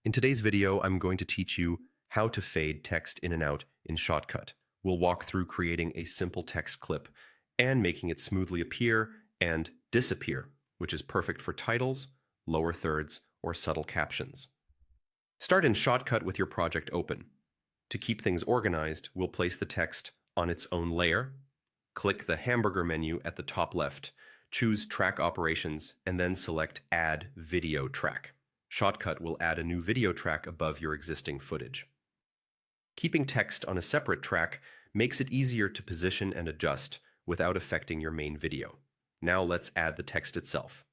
In today's video, I'm going to teach you how to fade text in and out in Shotcut. We'll walk through creating a simple text clip and making it smoothly appear and disappear, which is perfect for titles, lower thirds, or subtle captions. Start in Shotcut with your project open. To keep things organized, we'll place the text on its own layer. Click the hamburger menu at the top left, choose Track Operations, and then select Add Video Track. Shotcut will add a new video track above your existing footage. Keeping text on a separate track makes it easier to position and adjust without affecting your main video. Now let's add the text itself.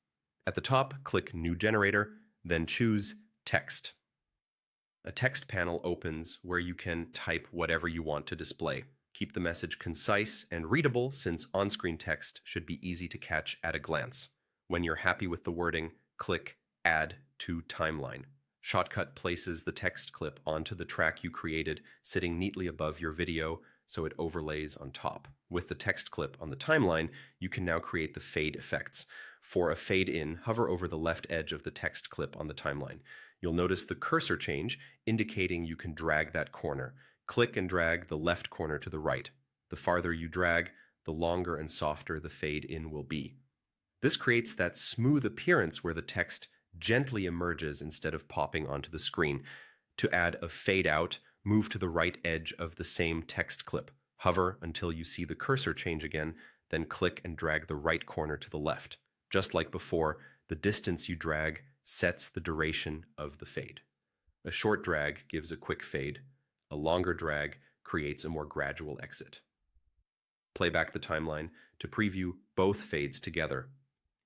At the top, click New Generator, then choose Text. A text panel opens where you can type whatever you want to display. Keep the message concise and readable since on-screen text should be easy to catch at a glance. When you're happy with the wording, click Add to Timeline. Shotcut places the text clip onto the track you created, sitting neatly above your video so it overlays on top. With the text clip on the timeline, you can now create the fade effects. For a fade in, hover over the left edge of the text clip on the timeline. You'll notice the cursor change, indicating you can drag that corner. Click and drag the left corner to the right. The farther you drag, the longer and softer the fade in will be. This creates that smooth appearance where the text gently emerges instead of popping onto the screen. To add a fade out, move to the right edge of the same text clip. Hover until you see the cursor change again, then click and drag the right corner to the left. Just like before, the distance you drag sets the duration of the fade. A short drag gives a quick fade. A longer drag creates a more gradual exit. Play back the timeline to preview both fades together.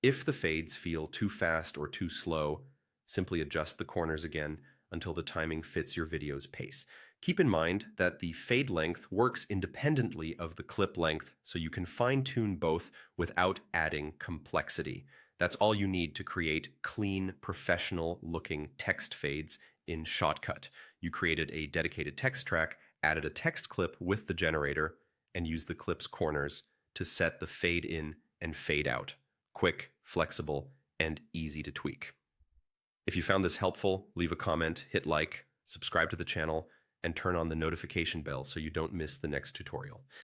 If the fades feel too fast or too slow, simply adjust the corners again until the timing fits your video's pace. Keep in mind that the fade length works independently of the clip length, so you can fine-tune both without adding complexity. That's all you need to create clean, professional-looking text fades in Shotcut. You created a dedicated text track, added a text clip with the generator, and used the clip's corners to set the fade in and fade out. Quick, flexible, and easy to tweak. If you found this helpful, leave a comment, hit like, subscribe to the channel, and turn on the notification bell so you don't miss the next tutorial.